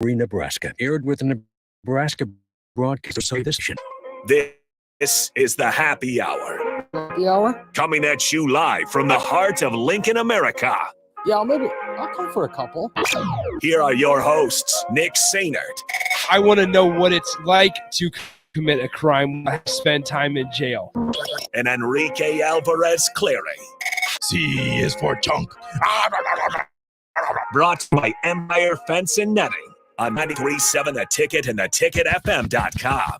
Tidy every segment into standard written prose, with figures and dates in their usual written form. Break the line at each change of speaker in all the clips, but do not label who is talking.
Nebraska. Aired with the Nebraska Broadcast Association.
This is the Happy Hour.
Happy hour?
Coming at you live from the heart of Lincoln, America.
Yeah, I'll come for a couple.
Here are your hosts, Nick Sainert.
I want to know what it's like to commit a crime, spend time in jail.
And Enrique Alvarez Clary.
C is for chunk.
Brought by Empire Fence and Netting on 93.7 The Ticket and theticketfm.com.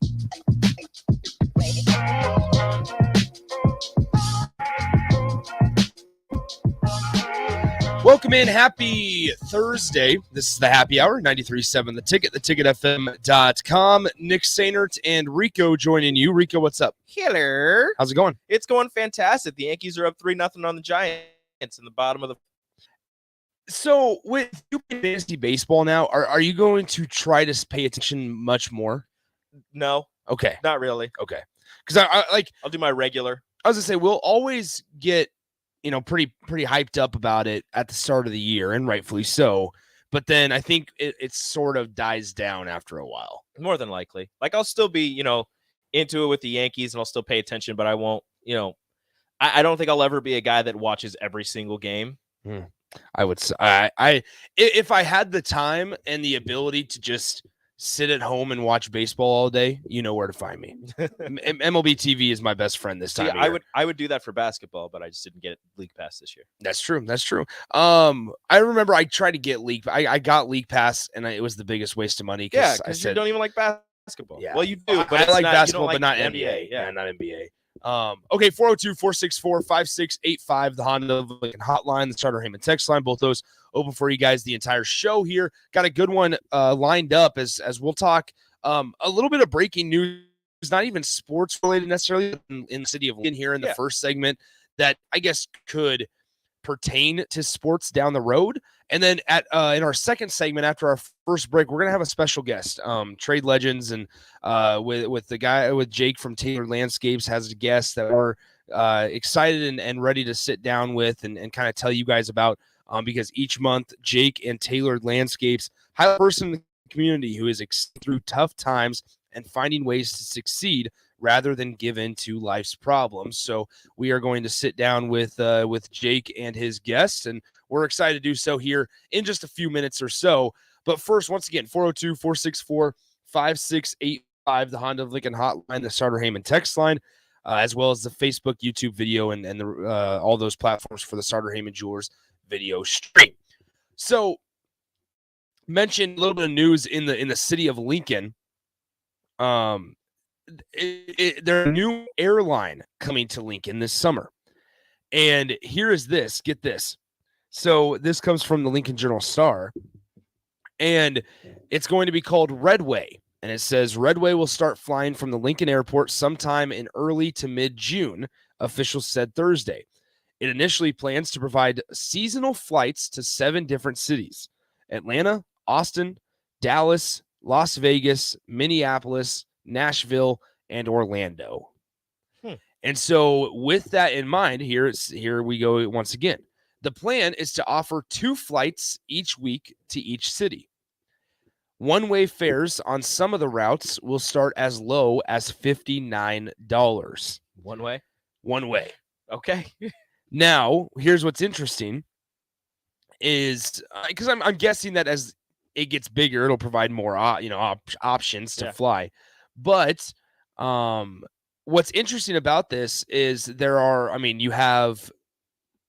Welcome in. Happy Thursday. This is the Happy Hour, 93.7 The Ticket, theticketfm.com. Nick Sainert and Rico joining you. Rico, what's up?
Hello.
How's it going?
It's going fantastic. The Yankees are up 3-0 on the Giants in the bottom of the...
So, with you playing fantasy baseball now, are you going to try to pay attention much more?
No.
Okay.
Not really.
Okay. Because
I'll do my regular.
I was going to say, we'll always get pretty hyped up about it at the start of the year, and rightfully so. But then I think it sort of dies down after a while.
More than likely. Like, I'll still be, into it with the Yankees, and I'll still pay attention, but I won't, I don't think I'll ever be a guy that watches every single game.
I would say, if I had the time and the ability to just sit at home and watch baseball all day, you know where to find me. MLB TV is my best friend this time.
Yeah, I would do that for basketball, but I just didn't get League Pass this year.
That's true. I remember I tried to get League. I got League Pass, and it was the biggest waste of money.
Yeah, because you don't even like basketball.
Yeah.
Well, you do, but
I like basketball, but not NBA. Yeah, not NBA. Okay, 402-464-5685, the Honda Lincoln hotline, the Starter Heyman text line, both those open for you guys the entire show here. Got a good one lined up as we'll talk a little bit of breaking news, not even sports related necessarily, in the city of Lincoln here in the first segment that I guess could pertain to sports down the road. And then in our second segment after our first break, we're gonna have a special guest, Trade Legends, and with Jake from Taylor Landscapes has a guest that we're excited and ready to sit down with and kind of tell you guys about, because each month Jake and Taylor Landscapes highlight a person in the community who is through tough times and finding ways to succeed rather than give in to life's problems. So we are going to sit down with Jake and his guests, and we're excited to do so here in just a few minutes or so. But first, once again, 402-464-5685, the Honda Lincoln hotline, the Starter Heyman text line, as well as the Facebook, YouTube video, and the all those platforms for the Starter Heyman Jewelers video stream. So, mentioned a little bit of news in the city of Lincoln. There's a new airline coming to Lincoln this summer. And here is this. Get this. So this comes from the Lincoln Journal-Star. And it's going to be called Redway. And it says Redway will start flying from the Lincoln Airport sometime in early to mid-June, officials said Thursday. It initially plans to provide seasonal flights to 7 different cities: Atlanta, Austin, Dallas, Las Vegas, Minneapolis, Nashville, and Orlando. And so with that in mind, here we go once again. The plan is to offer 2 flights each week to each city. One-way fares on some of the routes will start as low as $59.
One way?
One way.
Okay.
Now, here's what's interesting is because I'm guessing that as it gets bigger, it'll provide more options to fly. But what's interesting about this is you have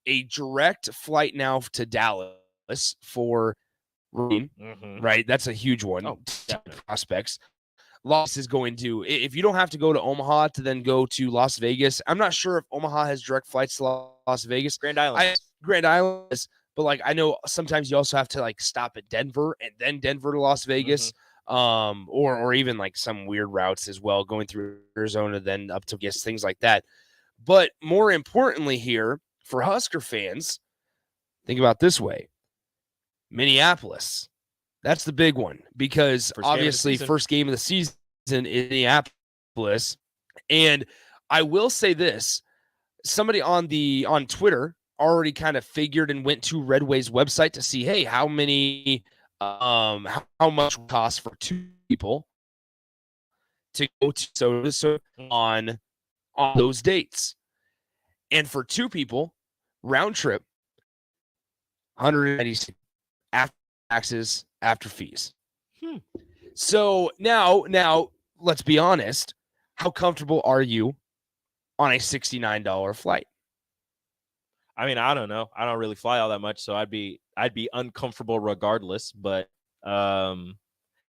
a direct flight now to Dallas for right? That's a huge one.
Oh,
prospects. Las is going to, if you don't have to go to Omaha to then go to Las Vegas. I'm not sure if Omaha has direct flights to Las Vegas.
Grand Island.
But I know sometimes you also have to stop at Denver and then Denver to Las Vegas. Or even some weird routes as well, going through Arizona, then up to things like that. But more importantly here, for Husker fans, think about this way. Minneapolis, that's the big one, because obviously first game of the season in Minneapolis. And I will say this, somebody on Twitter already kind of figured and went to Redway's website to see, hey, how many how much it costs for 2 people to go to Soda on those dates. And for 2 people, round trip, 196 after taxes, after fees. So now let's be honest. How comfortable are you on a $69 flight?
I mean, I don't know. I don't really fly all that much, so I'd be uncomfortable regardless. But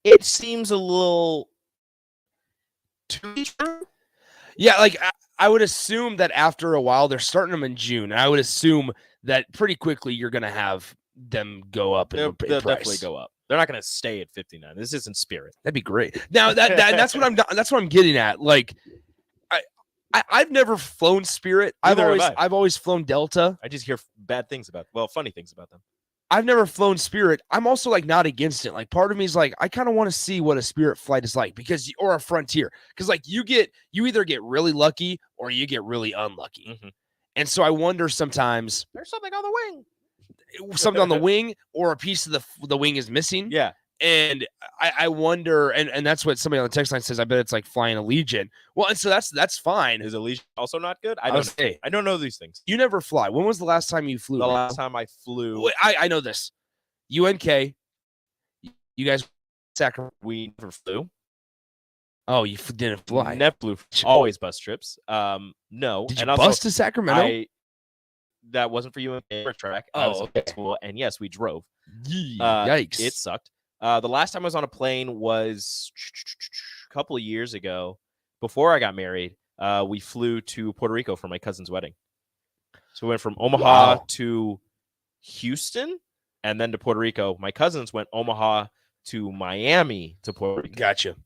it seems a little too true.
Yeah, like I would assume that after a while, they're starting them in June. And I would assume that pretty quickly you're going to have them go up in
They'll
price.
definitely go up. They're not going to stay at 59. This isn't Spirit.
That'd be great. Now that's what I'm getting at. Like, I've never flown Spirit. I've always flown Delta.
I just hear bad things funny things about them.
I've never flown Spirit. I'm also like not against it. Like part of me is like, I kind of want to see what a Spirit flight is like or a Frontier. Because like you either get really lucky or you get really unlucky.
Mm-hmm.
And so I wonder sometimes
there's something on the wing.
Something on the wing or a piece of the wing is missing.
Yeah.
And I wonder, and that's what somebody on the text line says. I bet it's like flying Allegiant. Well, and so that's fine.
Is Allegiant also not good? I don't know these things.
You never fly. When was the last time you flew?
The last time I flew,
I know this. UNK. You guys, Sacramento.
We never flew.
Oh, you didn't fly.
Never flew. Always bus trips. No.
Did you bus to Sacramento?
That wasn't for UNK track.
Oh, okay.
School, and yes, we drove.
Yikes!
It sucked. The last time I was on a plane was a couple of years ago. Before I got married, we flew to Puerto Rico for my cousin's wedding. So we went from Omaha to Houston and then to Puerto Rico. My cousins went Omaha to Miami to Puerto Rico.
Gotcha.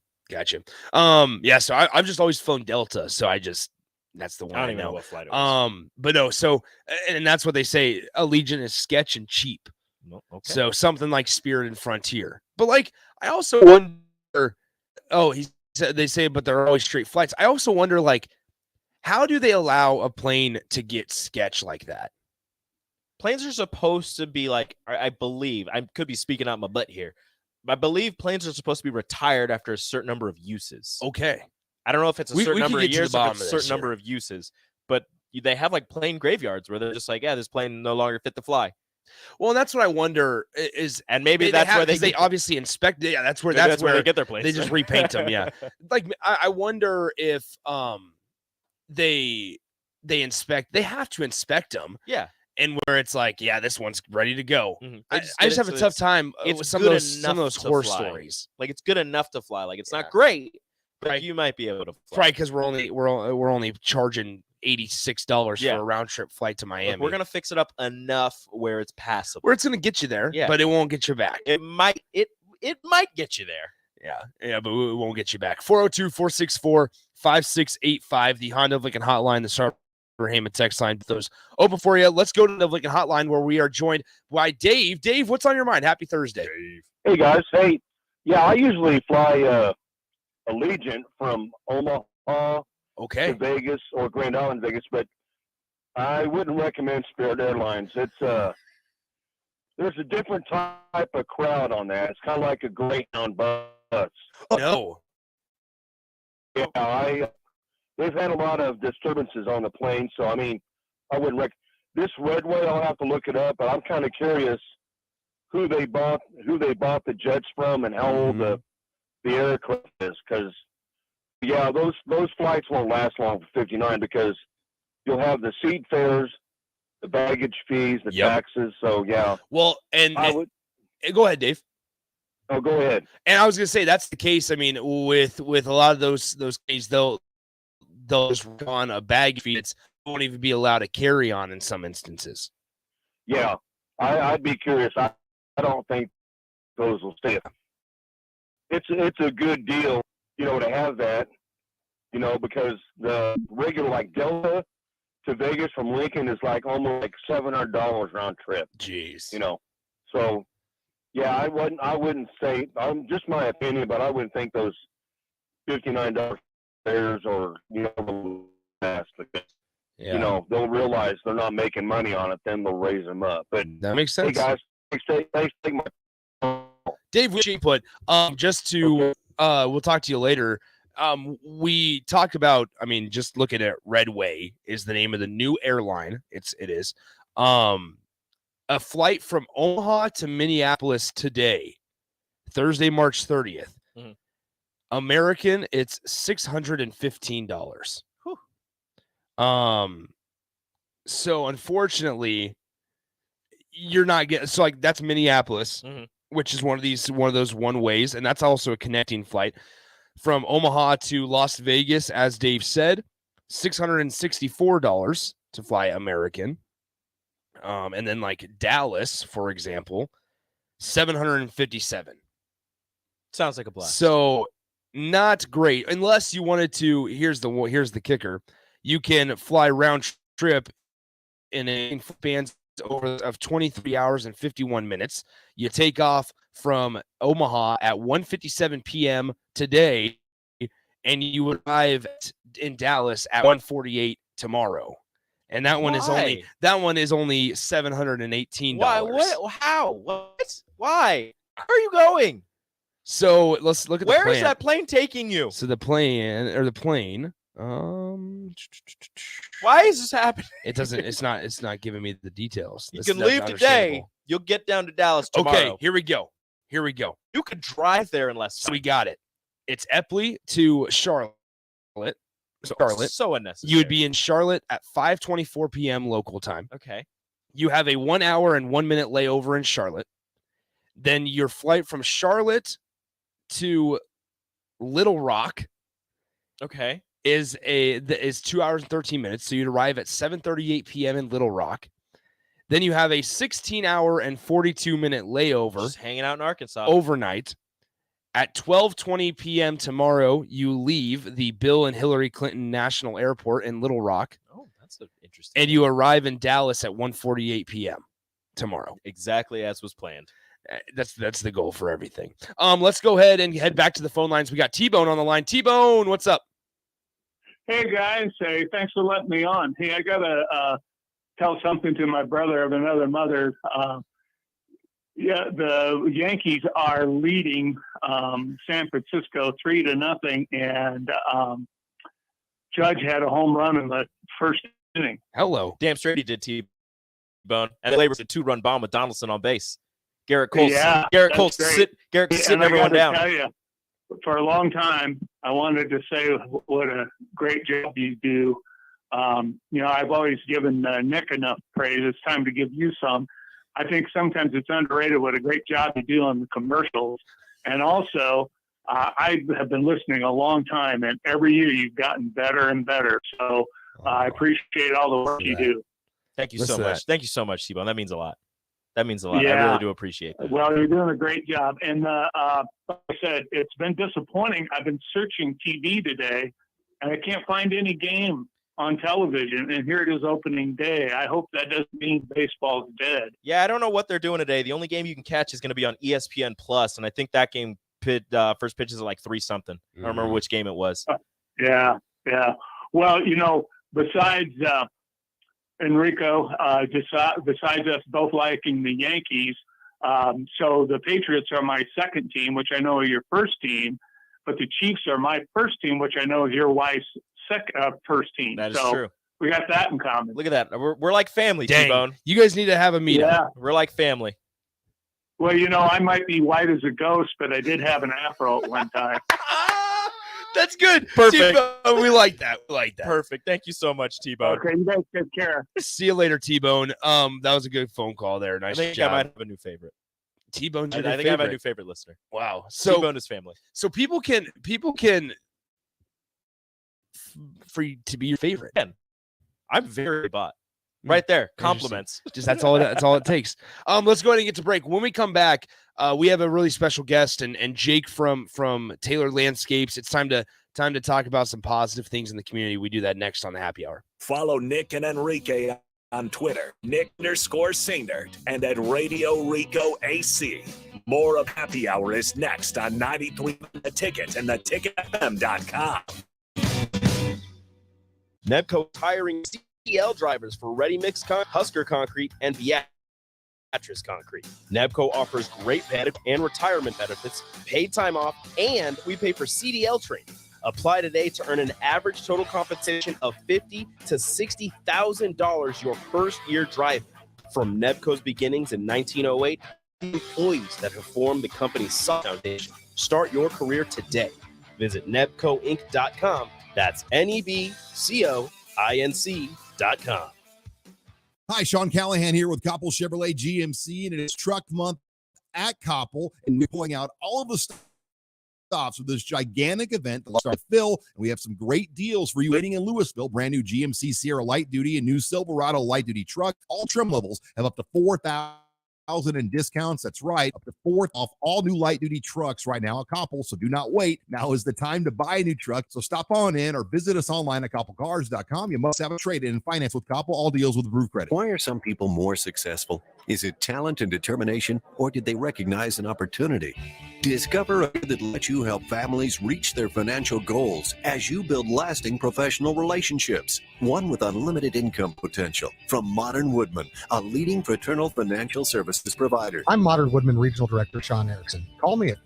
Yeah, so I've just always flown Delta, so that's the one
I don't even know what flight it was.
But no, so and that's what they say. Allegiant is sketch and cheap.
Okay.
So something like Spirit and Frontier. But like, I also wonder. Oh, they say, but they're always straight flights. I also wonder, like, how do they allow a plane to get sketch like that?
Planes are supposed to be like, I believe, I could be speaking out my butt here. I believe planes are supposed to be retired after a certain number of uses.
Okay.
I don't know if it's a certain number of years or
it's
a certain number of uses, but they have like plane graveyards where they're just like, yeah, this plane no longer fit to fly.
Well, and that's what I wonder is,
and maybe that's where
they obviously inspect. Yeah, that's where
they get their planes.
They just repaint them. Yeah, like I wonder if they inspect. They have to inspect them.
Yeah,
and where it's like, yeah, this one's ready to go.
Mm-hmm.
I just have a tough time with some of those horror stories.
Like it's good enough to fly. Like it's not great, but
right.
You might be able to fly.
Right, because we're only charging $86 for a round trip flight to Miami.
Look, we're gonna fix it up enough where it's passable.
Where it's gonna get you there, but it won't get you back.
It might get you there.
Yeah, but it won't get you back. 402-464-5685, the Honda of Lincoln hotline, the Starter Heyman text line. Those open for you. Let's go to the Lincoln hotline where we are joined by Dave. Dave, what's on your mind? Happy Thursday.
Dave. Hey guys. Hey, yeah, I usually fly Allegiant from Omaha to Vegas or Grand Island, Vegas, but I wouldn't recommend Spirit Airlines. It's there's a different type of crowd on that. It's kind of like a Greyhound bus.
Oh, no.
Yeah, they've had a lot of disturbances on the plane, so I mean, I wouldn't this Redway. I'll have to look it up, but I'm kind of curious who they bought the jets from and how old the aircraft is, because yeah, those flights won't last long for 59 because you'll have the seat fares, the baggage fees, the taxes. So yeah.
Well, go ahead, Dave.
Oh, go ahead.
And I was gonna say that's the case. I mean, with a lot of those cases, they'll just on a bag fee. It won't even be allowed to carry on in some instances.
Yeah, I'd be curious. I don't think those will stay. It's a good deal, to have that, because the regular like Delta to Vegas from Lincoln is like almost like $700 round trip.
Jeez.
So yeah, I wouldn't say, just my opinion, but I wouldn't think those $59 fares or last because they'll realize they're not making money on it, then they'll raise them up. But
that makes sense.
Hey guys, thanks for taking my call.
Dave, we put just to we'll talk to you later. We talked about, I mean, just looking at Redway is the name of the new airline. It is a flight from Omaha to Minneapolis today, Thursday, March 30th.
Mhm.
American, it's $615. So unfortunately, you're not getting, so like that's Minneapolis, which is one of those one ways, and that's also a connecting flight from Omaha to Las Vegas, as Dave said, $664 to fly American. And then like Dallas, for example, $757.
Sounds like a blast.
So not great unless you wanted to. Here's the kicker: you can fly round trip in a span of 23 hours and 51 minutes. You take off from Omaha at 1:57 p.m. today, and you arrive in Dallas at 1:48 tomorrow. And that one is only $718.
Why? What? How? What? Why? Where are you going?
So let's look at the plan.
Where is that plane taking you?
So the plane.
Why is this happening?
It doesn't. It's not giving me the details.
You can leave today. You'll get down to Dallas tomorrow.
Okay, here we go.
You could drive there in less time.
So we got it. It's Epley to Charlotte.
So unnecessary.
You would be in Charlotte at 5:24 p.m. local time.
Okay.
You have a 1 hour and 1 minute layover in Charlotte. Then your flight from Charlotte to Little Rock,
okay,
is 2 hours and 13 minutes. So you'd arrive at 7:38 p.m. in Little Rock. Then you have a 16-hour and 42-minute layover.
Just hanging out in Arkansas
overnight. At 12:20 p.m. tomorrow, you leave the Bill and Hillary Clinton National Airport in Little Rock.
Oh, that's interesting.
And you arrive in Dallas at 1:48 p.m. tomorrow.
Exactly as was planned.
That's the goal for everything. Let's go ahead and head back to the phone lines. We got T-Bone on the line. T-Bone, what's up?
Hey, guys. Hey, thanks for letting me on. Hey, I got to tell something to my brother of another mother. The Yankees are leading San Francisco 3-0, and Judge had a home run in the first inning.
Hello.
Damn straight he did, T-Bone. And Labors a 2-run bomb with Donaldson on base. Garrett Cole's sitting everyone down.
Tell you, for a long time, I wanted to say what a great job you do. I've always given Nick enough praise. It's time to give you some. I think sometimes it's underrated what a great job you do on the commercials. And also, I have been listening a long time, and every year you've gotten better and better. So I appreciate all the work you do.
Thank you so much. Thank you so much, T-Bone. That means a lot. Yeah. I really do appreciate that.
Well, you're doing a great job. And like I said, it's been disappointing. I've been searching TV today, and I can't find any game on television. And here it is opening day. I hope that doesn't mean baseball's dead.
Yeah, I don't know what they're doing today. The only game you can catch is going to be on ESPN Plus, and I think that game first pitch is at like 3-something. I don't remember which game it was.
Yeah. Well, besides Enrico, besides us both liking the Yankees, so the Patriots are my second team, which I know are your first team, but the Chiefs are my first team, which I know is your wife's first team.
That is true.
We got that in common.
Look at that. We're like family,
Dang.
T-Bone.
You guys need to have a meeting.
Yeah.
We're like family.
Well, I might be white as a ghost, but I did have an afro at one time.
That's good.
Perfect.
T-Bone, we like that.
Perfect. Thank you so much, T-Bone.
Okay, you guys take care.
See you later, T-Bone. That was a good phone call there. Nice
I think
job.
I might have a new favorite.
T-Bone's
I
your
think I have a
favorite.
new favorite listener.
Wow. So
T-Bone is family.
So people can for you to be your favorite.
I'm very bought. Right there. Compliments.
Just that's all it takes. Let's go ahead and get to break. When we come back, we have a really special guest and Jake from Taylor Landscapes. It's time to talk about some positive things in the community. We do that next on the Happy Hour.
Follow Nick and Enrique on Twitter, Nick_Sainert, and at Radio Rico AC. More of Happy Hour is next on 93 The Ticket and theticketfm.com.
Nebco hiring CDL drivers for ready mix Husker concrete and the
Mattress Concrete. Nebco offers great benefit and retirement benefits, paid time off, and we pay for CDL training. Apply today to earn an average total compensation of $50,000 to $60,000 your first year driving. From Nebco's beginnings in 1908, the employees that have formed the company's foundation. Start your career today. Visit nebcoinc.com. That's NEBCOINC.com.
Hi, Sean Callahan here with Koppel Chevrolet GMC, and it is Truck Month at Koppel, and we're pulling out all of the stops with this gigantic event that will start Phil, and we have some great deals for you waiting in Louisville. Brand new GMC Sierra Light Duty and new Silverado Light Duty truck. All trim levels have up to $4,000 in discounts. That's right, up to $4,000 off all new light duty trucks right now at Koppel. So do not wait. Now is the time to buy a new truck. So stop on in or visit us online at koppelcars.com. You must have a trade-in and finance with Koppel. All deals with approved credit.
Why are some people more successful? Is it talent and determination, or did they recognize an opportunity? Discover a career that lets you help families reach their financial goals as you build lasting professional relationships. One with unlimited income potential. From Modern Woodman, a leading fraternal financial services provider.
I'm Modern Woodman Regional Director Sean Erickson. Call me at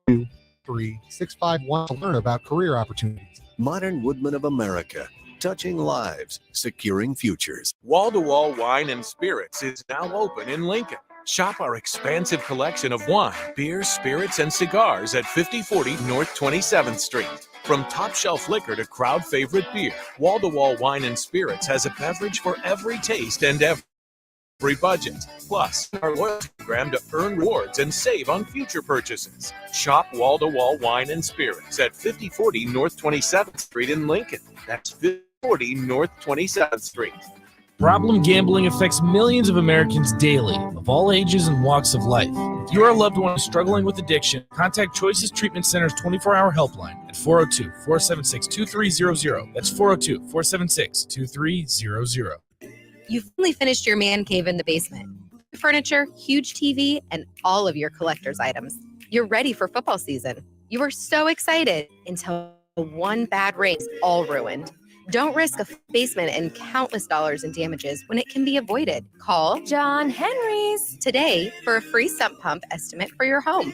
23651 to learn about career opportunities.
Modern Woodman of America. Touching lives, securing futures.
Wall-to-Wall Wine and Spirits is now open in Lincoln. Shop our expansive collection of wine, beer, spirits, and cigars at 5040 North 27th Street. From top shelf liquor to crowd favorite beer, Wall-to-Wall Wine and Spirits has a beverage for every taste and every budget. Plus, our loyalty program to earn rewards and save on future purchases. Shop Wall-to-Wall Wine and Spirits at 5040 North 27th Street in Lincoln. That's 5040 North 27th Street.
Problem gambling affects millions of Americans daily, of all ages and walks of life. If you or a loved one is struggling with addiction, contact Choices Treatment Center's 24-hour helpline at 402-476-2300. That's 402-476-2300.
You've finally finished your man cave in the basement. Furniture, huge TV, and all of your collector's items. You're ready for football season. You were so excited until one bad rain's all ruined. Don't risk a basement and countless dollars in damages when it can be avoided. Call John Henry's today for a free sump pump estimate for your home.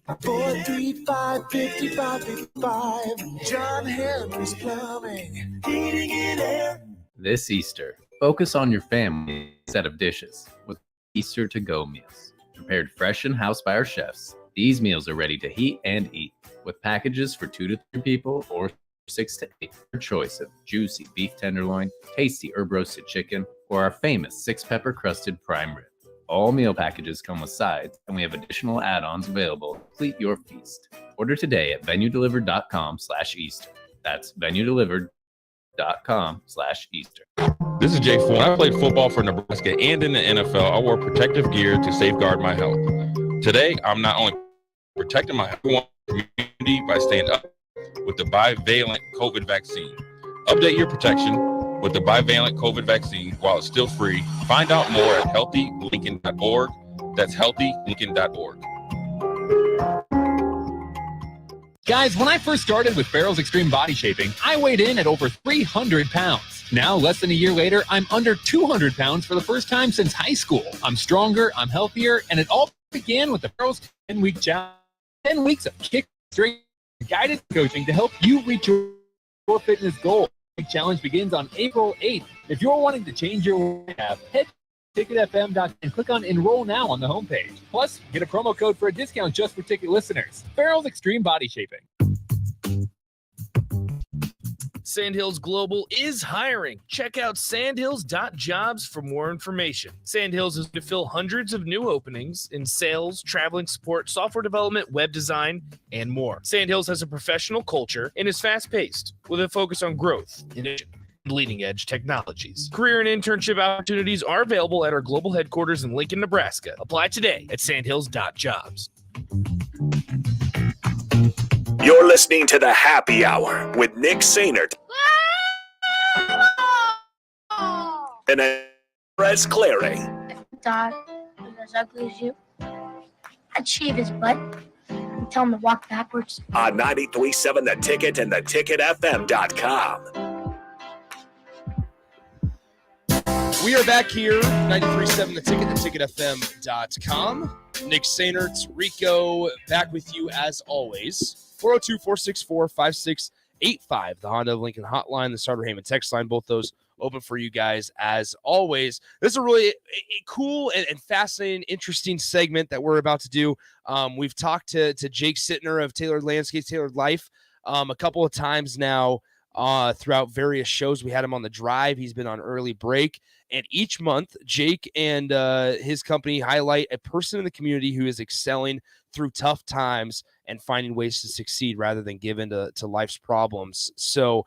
435-5555. John Henry's Plumbing, Heating and Air.
This Easter, focus on your family instead of dishes with Easter to-go meals. Prepared fresh in-house by our chefs, these meals are ready to heat and eat with packages for 2 to 3 people or 6 to 8. Your choice of juicy beef tenderloin, tasty herb roasted chicken, or our famous 6-pepper crusted prime rib. All meal packages come with sides, and we have additional add-ons available to complete your feast. Order today at venuedelivered.com/Easter. That's venuedelivered.com/Easter.
This is Jay Fool. I played football for Nebraska and in the NFL. I wore protective gear to safeguard my health. Today, I'm not only protecting my community by staying up with the bivalent COVID vaccine. Update your protection with the bivalent COVID vaccine while it's still free. Find out more at healthylincoln.org. That's healthylincoln.org.
Guys, when I first started with Farrell's Extreme Body Shaping, I weighed in at over 300 pounds. Now, less than a year later, I'm under 200 pounds for the first time since high school. I'm stronger, I'm healthier, and it all began with the Farrell's 10-week challenge. 10 weeks of kick, strength, and guided coaching to help you reach your fitness goal. The challenge begins on April 8th. If you're wanting to change your weight, head to ticketfm.com and click on Enroll Now on the homepage. Plus, get a promo code for a discount just for ticket listeners. Farrell's Extreme Body Shaping.
Sandhills Global is hiring. Check out sandhills.jobs for more information. Sandhills is to fill hundreds of new openings in sales, traveling support, software development, web design, and more. Sandhills has a professional culture and is fast-paced with a focus on growth, innovation, and leading-edge technologies. Career and internship opportunities are available at our global headquarters in Lincoln, Nebraska. Apply today at sandhills.jobs.
You're listening to the Happy Hour with Nick Sainert and Perez Clary.
If Dad was as ugly as you, I'd shave his butt and tell him to walk backwards.
On 93.7 The Ticket and theticketfm.com.
We are back here, 93.7 The Ticket, theticketfm.com. Nick Sainert, Rico, back with you as always. 402-464-5685, the Honda of Lincoln hotline, the Starter Heyman text line, both those open for you guys as always. This is a really cool and fascinating, interesting segment that we're about to do. We've talked to Jake Sittner of Tailored Landscapes, Tailored Life a couple of times now throughout various shows. We had him on The Drive. He's been on Early Break. And each month, Jake and his company highlight a person in the community who is excelling through tough times and finding ways to succeed rather than give in to life's problems. So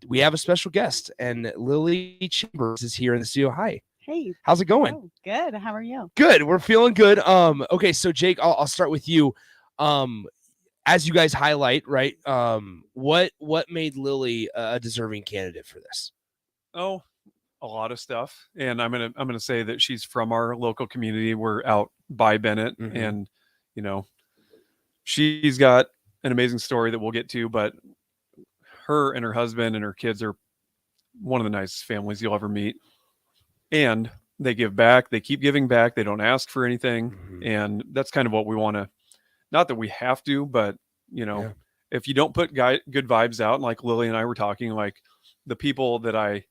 we have a special guest, and Lily Chambers is here in the studio. Hi.
Hey.
How's it going?
Oh, good. How are you?
Good. We're feeling good. Okay, so Jake, I'll start with you. As you guys highlight, right? What made Lily a deserving candidate for this?
Oh, a lot of stuff. And I'm gonna say that she's from our local community. We're out by Bennett, and you know, she's got an amazing story that we'll get to, but her and her husband and her kids are one of the nicest families you'll ever meet. And they give back, they keep giving back, they don't ask for anything. And that's kind of what we want to, not that we have to, but you know, if you don't put good vibes out, like Lily and I were talking, like the people that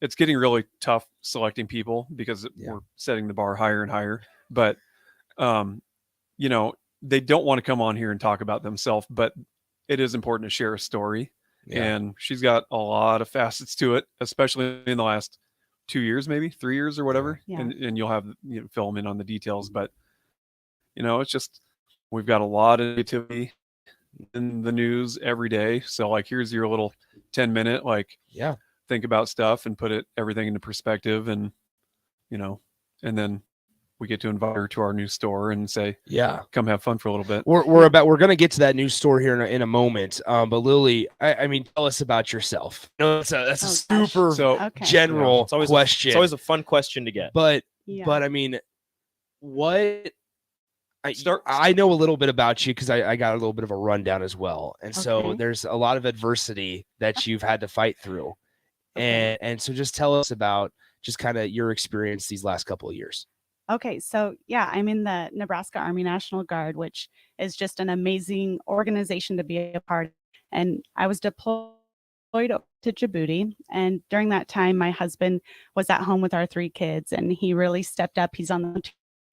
it's getting really tough selecting people because we're setting the bar higher and higher. But, you know, they don't want to come on here and talk about themselves, but it is important to share a story. And she's got a lot of facets to it, especially in the last 2 years, maybe 3 years or whatever. And you'll have fill them in on the details. But, you know, it's just, we've got a lot of negativity in the news every day. So like, here's your little 10-minute, like, think about stuff and put everything into perspective, and you know, and then we get to invite her to our new store and say, come have fun for a little bit.
We're going to get to that new store here in a moment. But Lily, I mean, tell us about yourself. You know, that's a super general question.
It's always a fun question to get.
But I mean, I know a little bit about you because I got a little bit of a rundown as well. And so there's a lot of adversity that you've had to fight through. And so just tell us about just kind of your experience these last couple of years.
Okay, so I'm in the Nebraska Army National Guard, which is just an amazing organization to be a part of. And I was deployed to Djibouti. And during that time, my husband was at home with our 3 kids, and he really stepped up. He's on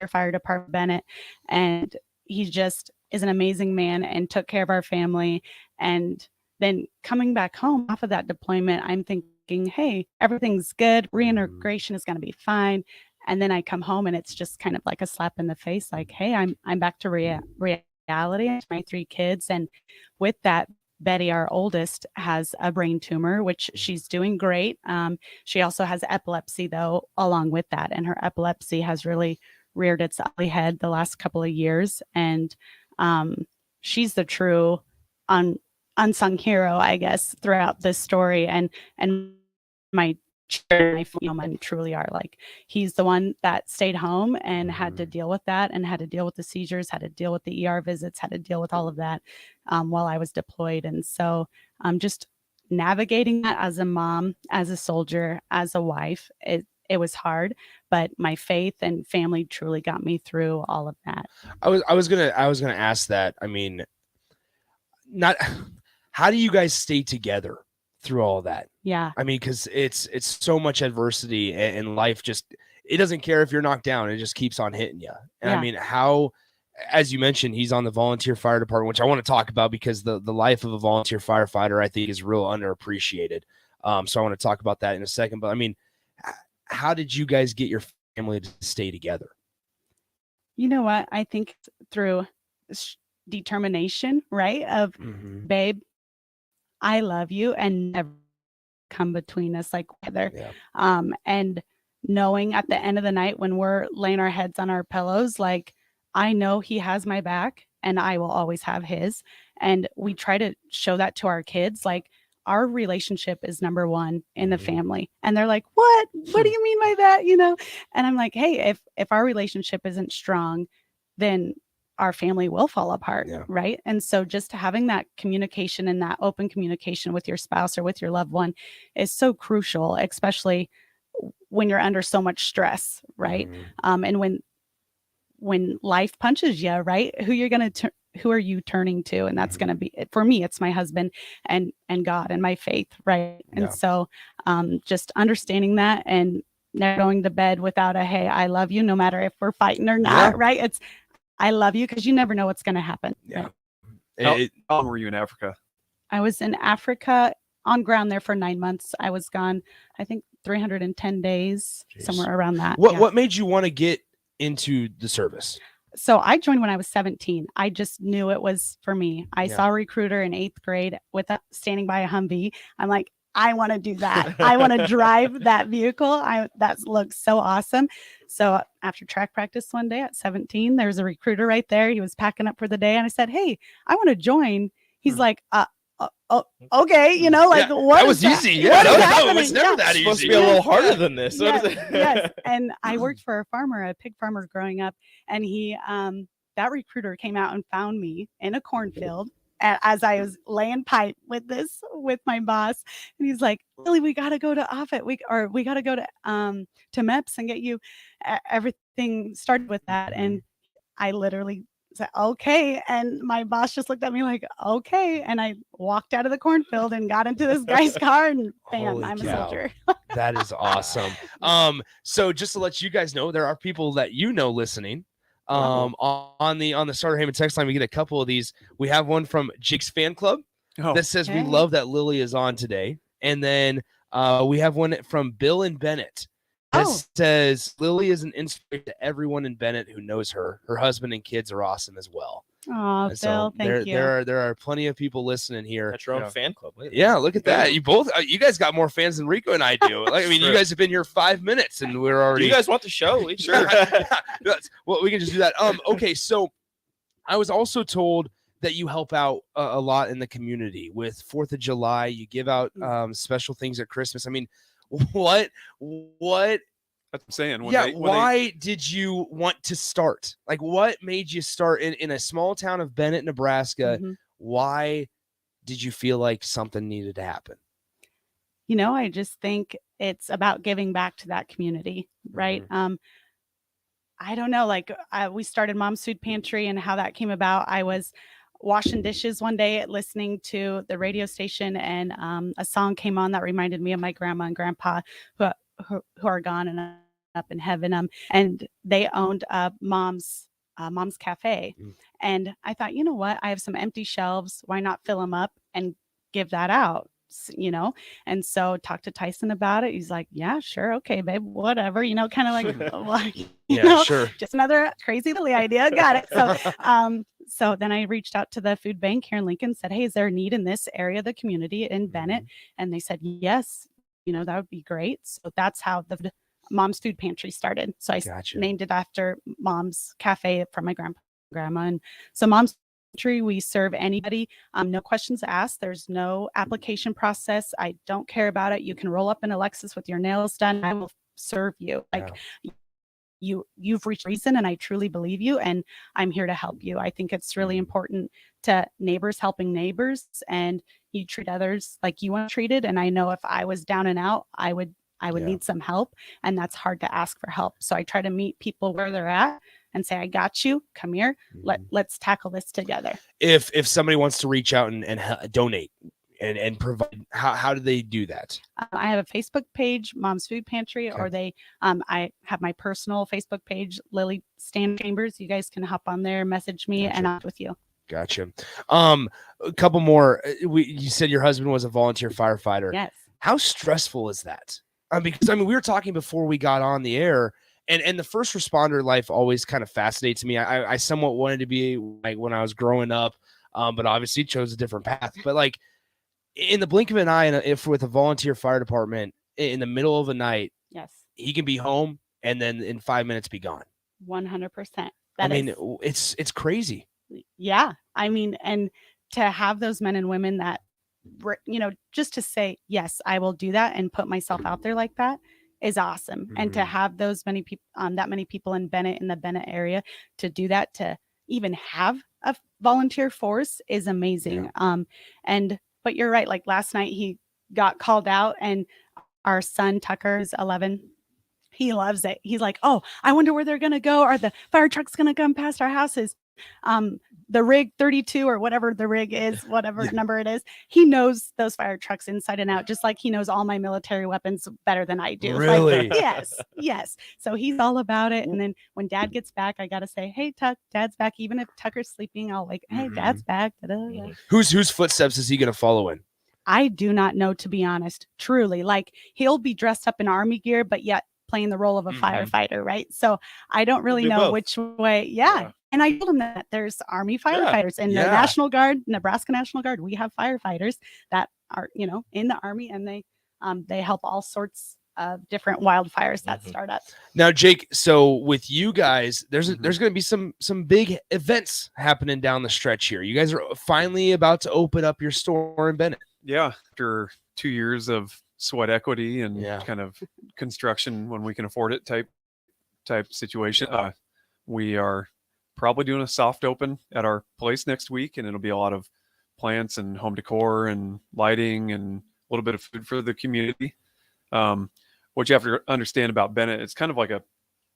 the fire department, Bennett, and he just is an amazing man and took care of our family. And then coming back home off of that deployment, I'm thinking, hey, everything's good. Reintegration is going to be fine. And then I come home and it's just kind of like a slap in the face. Like, hey, I'm back to reality. My 3 kids. And with that, Betty, our oldest, has a brain tumor, which she's doing great. She also has epilepsy, though, along with that. And her epilepsy has really reared its ugly head the last couple of years. And she's the true unsung hero, I guess, throughout this story. And my children truly are like, he's the one that stayed home and had to deal with that, and had to deal with the seizures, had to deal with the ER visits, had to deal with all of that while I was deployed. And so just navigating that as a mom, as a soldier, as a wife, it was hard, but my faith and family truly got me through all of that.
I was gonna ask that. I mean, how do you guys stay together through all that?
Yeah.
I mean, because it's so much adversity, and life it doesn't care if you're knocked down. It just keeps on hitting you. And I mean, how, as you mentioned, he's on the volunteer fire department, which I want to talk about because the life of a volunteer firefighter, I think, is real underappreciated. So I want to talk about that in a second. But I mean, how did you guys get your family to stay together?
You know what? I think through determination, right? Of, babe, I love you, and never come between us like weather. And knowing at the end of the night when we're laying our heads on our pillows, like, I know he has my back and I will always have his. And we try to show that to our kids, like, our relationship is number one in the family. And they're like, what do you mean by that? You know? And I'm like, hey, if our relationship isn't strong, then our family will fall apart. Right. And so just having that communication and that open communication with your spouse or with your loved one is so crucial, especially when you're under so much stress, right? And when life punches you, right? Who are you turning to? And that's going to be, for me, it's my husband and God and my faith, right?
Yeah.
And so just understanding that and never going to bed without a, hey, I love you, no matter if we're fighting or not, right? It's, I love you, because you never know what's going to happen.
Yeah.
Right?
How long were you in Africa?
I was in Africa on ground there for 9 months. I was gone, I think 310 days, somewhere around that.
What made you want to get into the service?
So I joined when I was 17. I just knew it was for me. I saw a recruiter in 8th grade standing by a Humvee. I'm like, I want to do that. I want to drive that vehicle. That looks so awesome. So after track practice one day at 17, there's a recruiter right there. He was packing up for the day. And I said, hey, I want to join. He's like, okay, you know, like what
that
is
was
that?
easy. Yeah,
What is
it was never that easy.
It's supposed to be a little harder than this.
Yes, yes. And I worked for a pig farmer growing up, and he that recruiter came out and found me in a cornfield as I was laying pipe with my boss, and he's like, Lily, we got to go to Offutt. We got to go to MEPS and get you everything started with that. And I literally said, okay. And my boss just looked at me like, okay. And I walked out of the cornfield and got into this guy's car, and bam,
Holy
I'm
cow.
a soldier.
That is awesome. So just to let you guys know, there are people that listening. On the Starter Heyman text line, we get a couple of these. We have one from Jake's fan club that says we love that Lily is on today, and then we have one from Bill and Bennett that says Lily is an inspiration to everyone in Bennett who knows her. Her husband and kids are awesome as well.
Oh, Bill, thank you.
There are plenty of people listening here.
That's your own fan club.
Yeah, look at that. You guys got more fans than Rico and I do. Like, I mean, you guys have been here 5 minutes, and we're already.
Do you guys want the show? Sure.
Well, we can just do that. Okay, so I was also told that you help out a lot in the community with 4th of July. You give out special things at Christmas. I mean, what?
That's what I'm saying.
Why did you want to start? Like, what made you start in a small town of Bennett, Nebraska? Why did you feel like something needed to happen?
You know, I just think it's about giving back to that community, right? I don't know, like we started Mom's Food Pantry, and how that came about. I was washing dishes one day, listening to the radio station, and a song came on that reminded me of my grandma and grandpa who are gone and up in heaven. And they owned Mom's Cafe. And I thought, you know what? I have some empty shelves. Why not fill them up and give that out? You know? And so talked to Tyson about it. He's like, yeah, sure. Okay, babe, whatever, you know, kind of like,
sure.
Just another crazy Lily idea. Got it. So, so then I reached out to the food bank here in Lincoln, said, hey, is there a need in this area of the community in Bennett? And they said, yes, you know, that would be great. So that's how the Mom's Food Pantry started. So I named it after Mom's Cafe from my grandma. And so Mom's Pantry, we serve anybody. No questions asked. There's no application process. I don't care about it. You can roll up in a Lexus with your nails done. I will serve you. Like you've reached reason, and I truly believe you, and I'm here to help you. I think it's really important to neighbors helping neighbors, and you treat others like you want treated. And I know if I was down and out, I would need some help, and that's hard to ask for help. So I try to meet people where they're at and say, I got you, come here, let's tackle this together.
If somebody wants to reach out and donate and provide, how do they do that?
I have a Facebook page, Mom's Food Pantry, or they I have my personal Facebook page, Lily Stan Chambers. You guys can hop on there, message me, and I'll with you.
Gotcha. A couple more. You said your husband was a volunteer firefighter.
Yes.
How stressful is that? Because we were talking before we got on the air, and the first responder life always kind of fascinates me. I somewhat wanted to be like when I was growing up, but obviously chose a different path. But like in the blink of an eye, if with a volunteer fire department in the middle of the night,
yes,
he can be home and then in 5 minutes be gone.
100%.
It's crazy.
Yeah. I mean, and to have those men and women that, you know, just to say, yes, I will do that and put myself out there like that is awesome. And to have those many people, that many people in the Bennett area to do that, to even have a volunteer force is amazing. But you're right. Like last night he got called out, and our son Tucker is 11. He loves it. He's like, oh, I wonder where they're going to go. Are the fire trucks going to come past our houses? The rig 32 or whatever the rig is, whatever number it is, he knows those fire trucks inside and out, just like he knows all my military weapons better than I do.
Really?
Like, yes. So he's all about it. And then when Dad gets back, I got to say, hey, Tuck, Dad's back. Even if Tucker's sleeping, I'll like, hey, Dad's back. Da-da-da.
Whose footsteps is he going to follow in?
I do not know, to be honest, truly. Like, he'll be dressed up in Army gear, but yet playing the role of a firefighter, right? So I don't really know which way. Yeah. And I told him that there's Army firefighters in the National Guard, Nebraska National Guard. We have firefighters that are, in the Army, and they help all sorts of different wildfires that start up.
Now, Jake, so with you guys, there's going to be some big events happening down the stretch here. You guys are finally about to open up your store in Bennett.
Yeah, after 2 years of sweat equity and kind of construction when we can afford it type situation, we are probably doing a soft open at our place next week, and it'll be a lot of plants and home decor and lighting and a little bit of food for the community. What you have to understand about Bennett, it's kind of like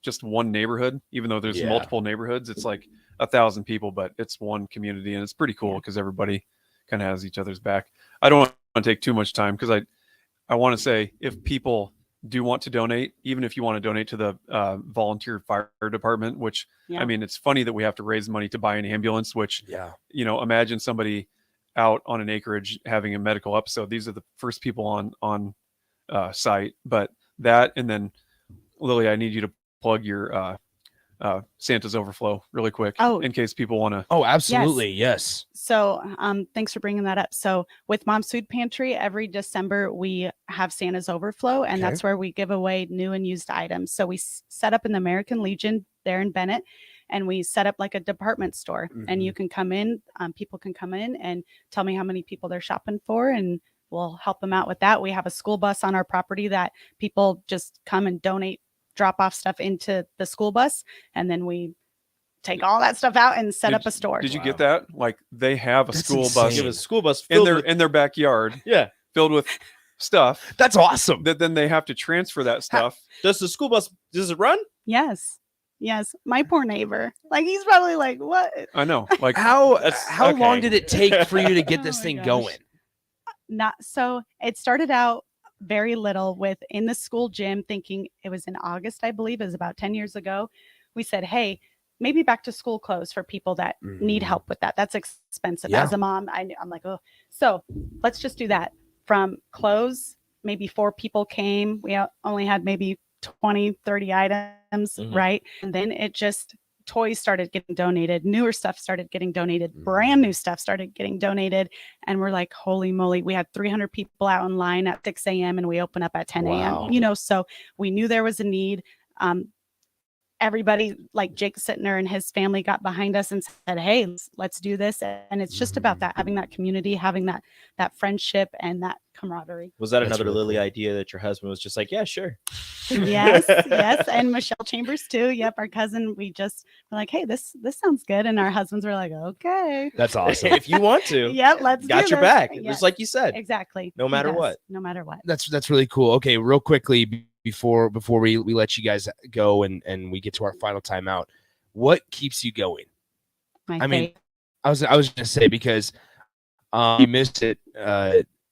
just one neighborhood, even though there's multiple neighborhoods. It's like 1,000 people, but it's one community, and it's pretty cool because everybody kind of has each other's back. I don't want to take too much time because I want to say, if people do want to donate, even if you want to donate to the volunteer fire department, which I mean, it's funny that we have to raise money to buy an ambulance, which, imagine somebody out on an acreage having a medical episode. These are the first people on site, but that, and then Lily, I need you to plug your Santa's Overflow really quick in case people want to.
Oh, absolutely. Yes.
So thanks for bringing that up. So with Mom's Food Pantry, every December we have Santa's Overflow, and that's where we give away new and used items. So we set up in the American Legion there in Bennett, and we set up like a department store, and you can come in, people can come in and tell me how many people they're shopping for, and we'll help them out with that. We have a school bus on our property that people just come and drop off stuff into the school bus, and then we take all that stuff out and set up a store.
Did you get that? Like, they have a school bus.
They have a school bus
in their backyard.
Yeah.
Filled with stuff.
That's awesome.
That then they have to transfer that stuff.
Does the school bus, does it run?
Yes. My poor neighbor. Like, he's probably like, what?
I know. Like,
how long did it take for you to get this thing going?
So it started out very little with in the school gym, thinking it was in August, I believe, it was about 10 years ago. We said, hey, maybe back to school clothes for people that need help with that. That's expensive. As a mom, I'm like, oh, so let's just do that. From clothes, maybe 4 people came. We only had maybe 20, 30 items, right? And then toys started getting donated, newer stuff started getting donated, brand new stuff started getting donated. And we're like, holy moly, we had 300 people out in line at 6 a.m. and we open up at 10 a.m. So we knew there was a need. Everybody, like Jake Sittner and his family, got behind us and said, hey, let's do this. And it's just about that, having that community, having that friendship and that camaraderie.
Was that another Lily idea that your husband was just like, yeah, sure?
Yes. And Michelle Chambers too. Yep, our cousin. We just were like, hey, this sounds good, and our husbands were like, okay,
that's awesome.
If you want to,
let's
got
do
your
this.
back.
Yes.
Just like you said,
exactly.
No matter what.
That's really cool. Okay, real quickly before we let you guys go and we get to our final timeout, what keeps you going? I mean, I was gonna say, because you missed it.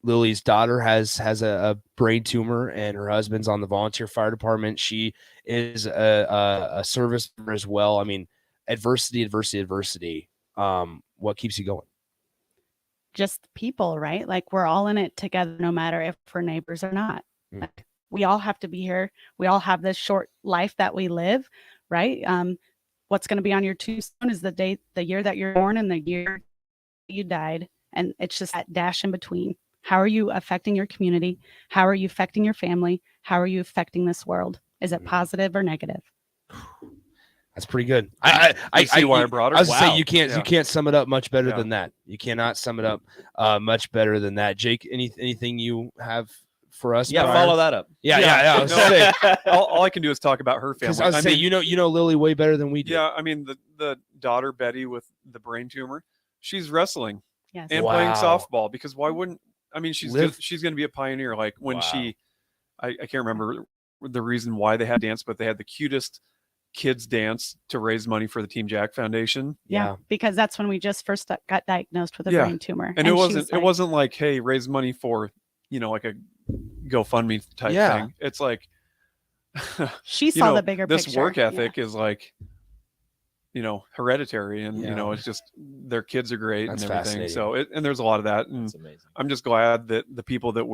Lily's daughter has a brain tumor, and her husband's on the volunteer fire department. She is a service member as well. I mean, adversity. What keeps you going?
Just people, right? Like, we're all in it together, no matter if we're neighbors or not. Like, we all have to be here. We all have this short life that we live, right? What's going to be on your tombstone is the year that you're born and the year you died. And it's just that dash in between. How are you affecting your community? How are you affecting your family? How are you affecting this world? Is it positive or negative?
That's pretty good. I
see why I brought her.
I was gonna say, you can't sum it up much better than that. You cannot sum it up much better than that. Jake, anything you have for us?
Yeah, follow that up.
Yeah. I was saying,
all I can do is talk about her family.
I was saying, you know Lily way better than we do.
Yeah, I mean, the daughter Betty with the brain tumor, she's wrestling and playing softball, because why wouldn't? I mean, she's going to be a pioneer. Like when I can't remember the reason why they had dance, but they had the cutest kids dance to raise money for the Team Jack Foundation.
Yeah, because that's when we just first got diagnosed with a brain tumor.
And
she
it wasn't like, hey, raise money for, like a GoFundMe type thing. It's like
she saw the bigger
this
picture.
work ethic is like, hereditary, and it's just their kids are great.
That's
and everything.
fascinating.
So and there's a lot of that, and I'm just glad that the people that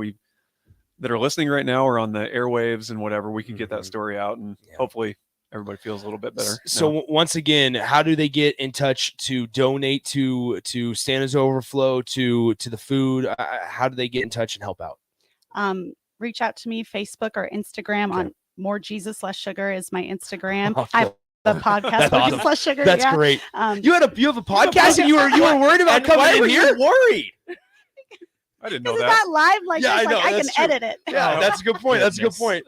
are listening right now are on the airwaves and whatever, we can get that story out, and hopefully everybody feels a little bit better.
So once again, how do they get in touch to donate to Santa's Overflow, to the food? How do they get in touch and help out?
Reach out to me, Facebook or Instagram on More Jesus Less Sugar is my Instagram.
Oh,
I have a podcast,
That's
More
awesome.
Jesus Less Sugar.
That's great. You have a podcast, and you were worried about coming in here.
Worried.
I didn't know
It's
that.
not live like
Yeah,
this.
I know,
Like, I can
that's true.
edit it.
Yeah, that's a good point. That's a good point.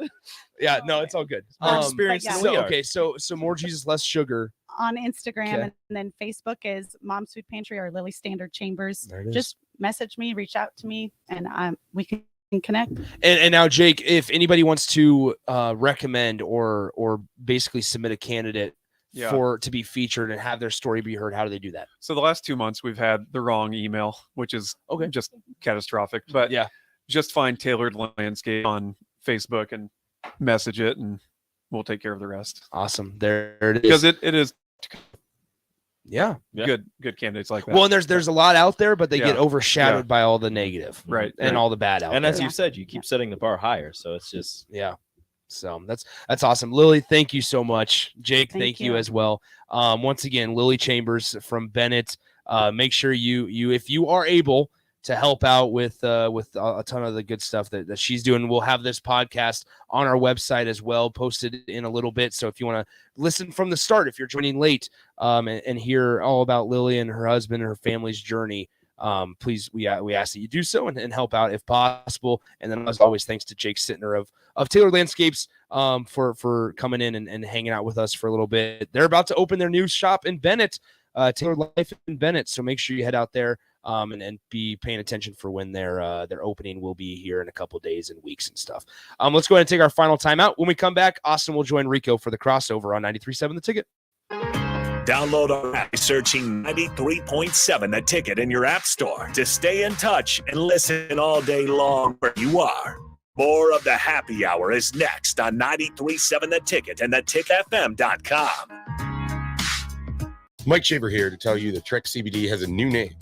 Yeah, no, it's all good.
More experience than we are.
Okay, so More Jesus Less Sugar
On Instagram,
Okay.
and then Facebook is Mom's Food Pantry or Lily Standard Chambers.
There it is.
Just message me, reach out to me, and we can connect.
And now, Jake, if anybody wants to recommend or basically submit a candidate to be featured and have their story be heard, how do they do that?
So the last 2 months we've had the wrong email, which is just catastrophic. But just find Tailored Landscape on Facebook and message it, and we'll take care of the rest.
Awesome. There it is.
Because it is
good
candidates like that.
Well, and there's a lot out there, but they get
Yeah.
overshadowed by all the negative,
Right,
and
right.
all the bad out
And
there.
as you said, you keep setting the bar higher, so it's just
So that's awesome. Lily, thank you so much. Jake, thank you
you.
as well. Once again, Lily Chambers from Bennett. Make sure you if you are able to help out with a ton of the good stuff that she's doing. We'll have this podcast on our website as well, posted in a little bit. So if you want to listen from the start, if you're joining late, and hear all about Lily and her husband and her family's journey, please, we ask that you do so and help out if possible. And then, as always, thanks to Jake Sittner of Tailored Landscapes for coming in and hanging out with us for a little bit. They're about to open their new shop in Bennett, Tailored Life in Bennett. So make sure you head out there and be paying attention for when their opening will be here in a couple days and weeks and stuff. Let's go ahead and take our final timeout. When we come back, Austin will join Rico for the crossover on 93.7 The Ticket.
Download our app by searching 93.7 The Ticket in your app store to stay in touch and listen all day long where you are. More of the happy hour is next on 93.7 The Ticket and theticketfm.com.
Mike Shaver here to tell you that Trek CBD has a new name,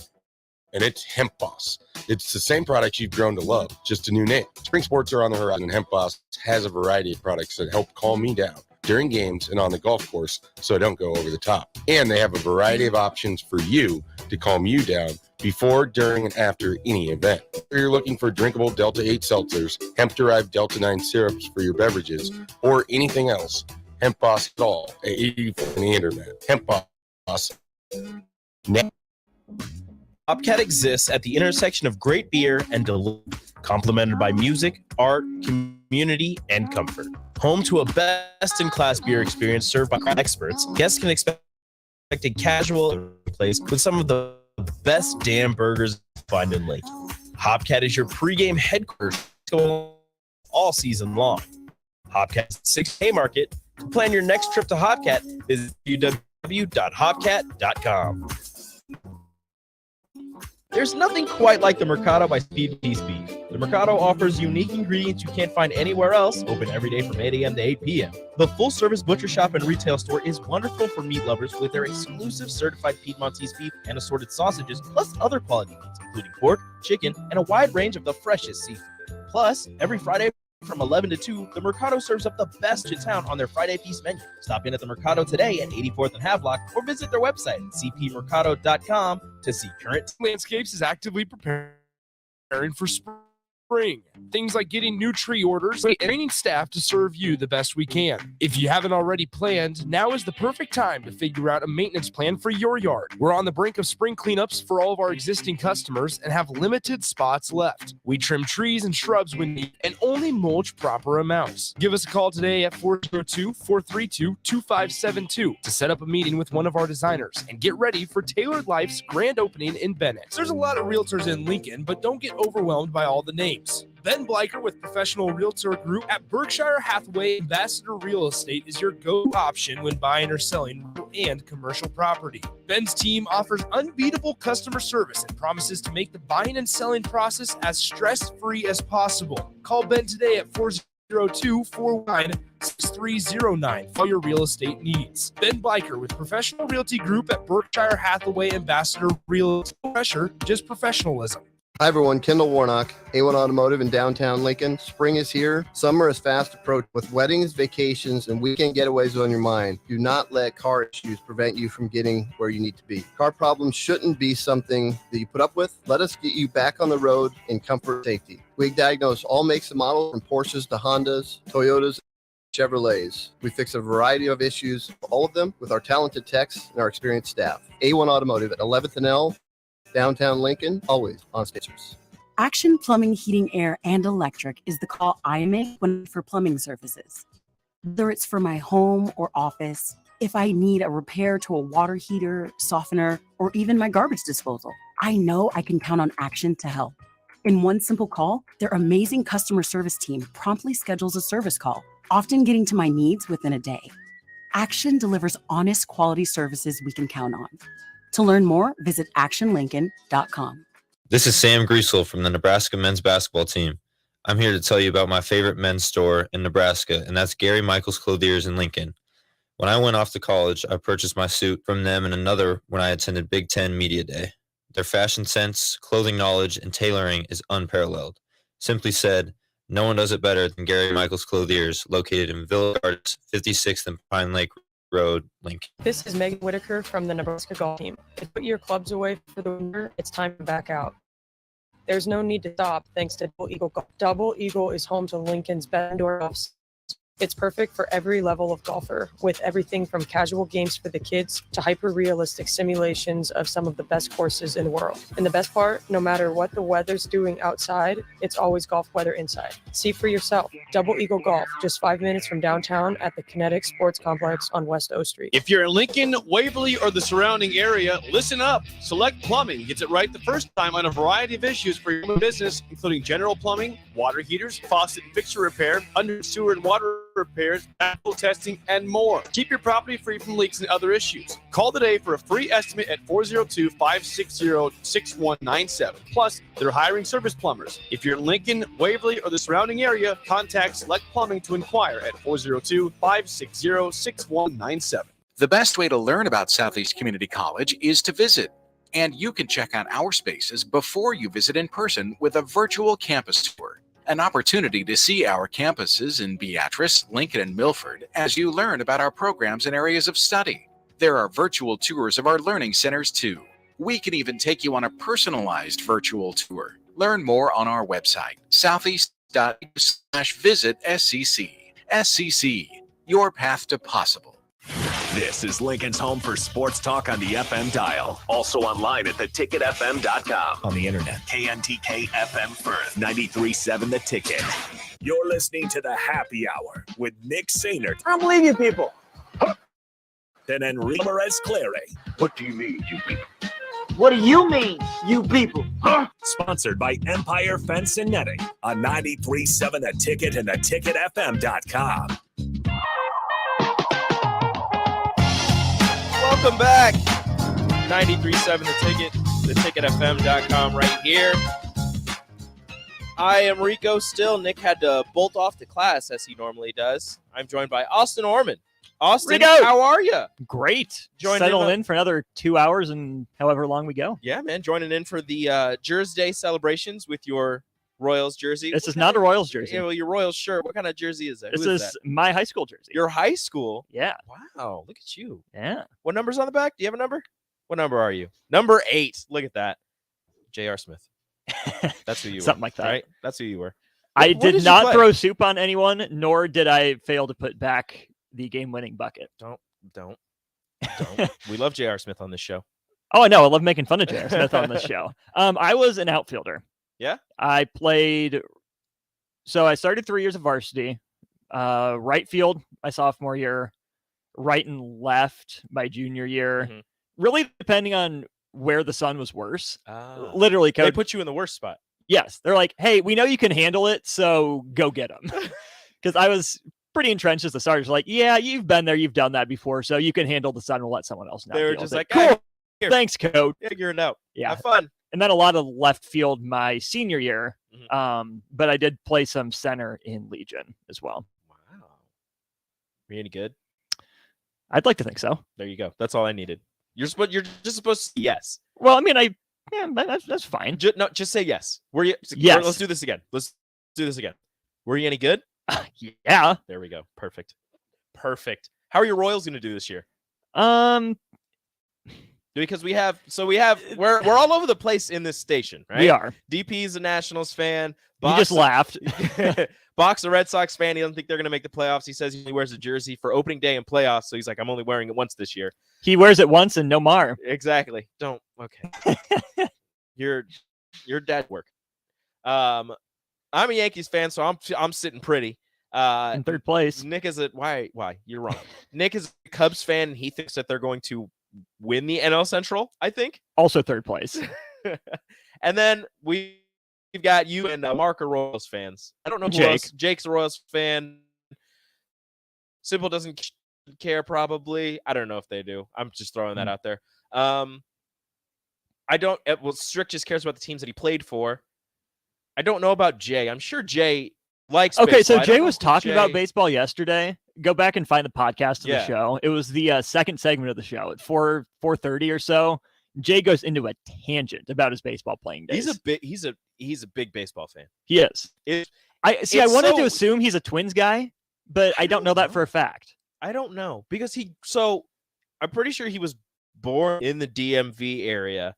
and it's Hemp Boss. It's the same product you've grown to love, just a new name. Spring sports are on the horizon, and Hemp Boss has a variety of products that help calm me down during games and on the golf course so I don't go over the top. And they have a variety of options for you to calm you down before, during, and after any event. If you're looking for drinkable Delta 8 seltzers, hemp-derived Delta 9 syrups for your beverages, or anything else, Hemp Boss is all at 84 on the internet. Hemp Boss.
Hopcat exists at the intersection of great beer and delivery, complemented by music, art, community, and comfort. Home to a best-in-class beer experience served by experts, guests can expect a casual place with some of the best damn burgers you find in Lincoln. Hopcat is your pregame headquarters all season long. Hopcat's 6K Market. To plan your next trip to Hopcat, visit www.hopcat.com. There's nothing quite like the Mercado by Speed Piece Beef. The Mercado offers unique ingredients you can't find anywhere else, open every day from 8 a.m. to 8 p.m. The full-service butcher shop and retail store is wonderful for meat lovers with their exclusive certified Piedmontese beef and assorted sausages, plus other quality meats, including pork, chicken, and a wide range of the freshest seafood. Plus, every Friday from 11 to 2, the Mercado serves up the best in town on their Friday Feast menu. Stop in at the Mercado today at 84th and Havelock or visit their website at cpmercado.com to see current.
Landscapes is actively preparing for spring. Things like getting new tree orders and training staff to serve you the best we can. If you haven't already planned, now is the perfect time to figure out a maintenance plan for your yard. We're on the brink of spring cleanups for all of our existing customers and have limited spots left. We trim trees and shrubs when needed and only mulch proper amounts. Give us a call today at 402-432-2572 to set up a meeting with one of our designers and get ready for Tailored Life's grand opening in Bennett. There's a lot of realtors in Lincoln, but don't get overwhelmed by all the names.
games. Ben Bleicher with Professional Realtor Group at Berkshire Hathaway Ambassador Real Estate is your go-to option when buying or selling real and commercial property. Ben's team offers unbeatable customer service and promises to make the buying and selling process as stress-free as possible. Call Ben today at 402-419-6309 for your real estate needs. Ben Bleicher with Professional Realty Group at Berkshire Hathaway Ambassador Real Estate. No pressure, just professionalism.
Hi everyone, Kendall Warnock, A1 Automotive in downtown Lincoln. Spring is here. Summer is fast approaching. With weddings, vacations, and weekend getaways on your mind, do not let car issues prevent you from getting where you need to be. Car problems shouldn't be something that you put up with. Let us get you back on the road in comfort and safety. We diagnose all makes and models from Porsches to Hondas, Toyotas, Chevrolets. We fix a variety of issues, all of them with our talented techs and our experienced staff. A1 Automotive at 11th and L, downtown Lincoln, always on stations.
Action Plumbing, Heating, Air, and Electric is the call I make when for plumbing services. Whether it's for my home or office, if I need a repair to a water heater, softener, or even my garbage disposal, I know I can count on Action to help. In one simple call, their amazing customer service team promptly schedules a service call, often getting to my needs within a day. Action delivers honest, quality services we can count on. To learn more, visit actionlincoln.com.
This is Sam Griesel from the Nebraska men's basketball team. I'm here to tell you about my favorite men's store in Nebraska, and that's Gary Michaels Clothiers in Lincoln. When I went off to college, I purchased my suit from them and another when I attended Big Ten Media Day. Their fashion sense, clothing knowledge, and tailoring is unparalleled. Simply said, no one does it better than Gary Michaels Clothiers, located in Village Arts, 56th and Pine Lake Road, Lincoln.
This is Megan Whitaker from the Nebraska golf team. If you put your clubs away for the winter, it's time to back out. There's no need to stop thanks to Double Eagle Golf. Double Eagle is home to Lincoln's best indoor golf. It's perfect for every level of golfer, with everything from casual games for the kids to hyper-realistic simulations of some of the best courses in the world. And the best part, no matter what the weather's doing outside, it's always golf weather inside. See for yourself. Double Eagle Golf, just 5 minutes from downtown at the Kinetic Sports Complex on West O Street.
If you're in Lincoln, Waverly, or the surrounding area, listen up. Select Plumbing gets it right the first time on a variety of issues for your business, including general plumbing, water heaters, faucet and fixture repair, under sewer and water repairs, backflow testing, and more. Keep your property free from leaks and other issues. Call today for a free estimate at 402-560-6197. Plus, they're hiring service plumbers. If you're in Lincoln, Waverly, or the surrounding area, contact Select Plumbing to inquire at 402-560-6197.
The best way to learn about Southeast Community College is to visit. And you can check out our spaces before you visit in person with a virtual campus tour. An opportunity to see our campuses in Beatrice, Lincoln, and Milford as you learn about our programs and areas of study. There are virtual tours of our learning centers too. We can even take you on a personalized virtual tour. Learn more on our website, southeast.edu/visit SCC. SCC, your path to possible.
This is Lincoln's home for sports talk on the FM dial. Also online at theticketfm.com. On the internet, KNTK FM Firth, 93.7 The Ticket. You're listening to the Happy Hour with Nick Sainert.
I don't believe you people.
And Enrique Clary.
What do you mean, you people? What do you mean, you people? Huh?
Sponsored by Empire Fence and Netting on 93.7 The Ticket and theticketfm.com.
Welcome back. 93.7 The Ticket, theticketfm.com right here. I am Rico still. Nick had to bolt off to class as he normally does. I'm joined by Austin Orman. Austin,
Rico!
How are you?
Great.
Joining
Settled in for another 2 hours and however long we go.
Yeah, man. Joining in for the Jersey Day celebrations with your Royals jersey.
This is not a Royals jersey.
Yeah, well, your Royals shirt. What kind of jersey is that?
This
Who
is
that?
my high school jersey.
Your high school?
Yeah.
Wow, look at you.
Yeah.
What number's on the back? Do you have a number? What number are you? Number 8. Look at that. J.R. Smith. That's who you were.
Something like that.
Right? That's who you were.
I
Where
did not throw soup on anyone, nor did I fail to put back the game-winning bucket.
Don't. We love J.R. Smith on this show.
Oh, I know. I love making fun of J.R. Smith on this show. I was an outfielder.
Yeah?
I played... So I started 3 years of varsity. Right field my sophomore year. Right and left my junior year.
Mm-hmm.
Really depending on where the sun was worse. Literally,
They put you in the worst spot.
Yes, they're like, hey, we know you can handle it, so go get them. Because I was pretty entrenched as the starters. Like, yeah, you've been there, you've done that before, so you can handle the sun. We'll let someone else know.
They were just like,
cool.
"Hey, here.
Thanks, coach.
Figure it out.
Yeah,
Have fun."
And then a lot of left field my senior year. But I did play some center in Legion as well.
Wow. Were you any good?
I'd like to think so.
There you go. That's all I needed. You're just supposed to say yes.
Well, I mean, that's fine.
Just say yes. Were you?
Yes.
Let's do this again. Let's do this again. Were you any good?
Yeah.
There we go. Perfect. How are your Royals going to do this year? Because we're all over the place in this station, right?
We are.
DP's a Nationals fan.
You just laughed.
Bach's a Red Sox fan. He doesn't think they're going to make the playoffs. He says he only wears a jersey for opening day and playoffs. So he's like, I'm only wearing it once this year.
He wears it once and no more.
Exactly. Don't. Okay. Your dad work. I'm a Yankees fan, so I'm sitting pretty.
In third place.
Nick is why? You're wrong. Nick is a Cubs fan, and he thinks that they're going to win the NL Central, I think.
Also third place.
And then we've got you and Mark are Royals fans. I don't know who
Jake.
else. Jake's a Royals fan. Simple doesn't care, probably. I don't know if they do. I'm just throwing that out there. I don't. Well, Strick just cares about the teams that he played for. I don't know about Jay. I'm sure Jay likes
Okay,
baseball.
so Jay was talking about baseball yesterday. Go back and find the podcast of
Yeah.
the show. It was the second segment of the show at 4:30 or so. Jay goes into a tangent about his baseball playing days.
He's a big baseball fan.
He is. I
it's
wanted to
so-
assume he's a Twins guy, but I don't know that for a fact.
I don't know because I'm pretty sure he was born in the DMV area,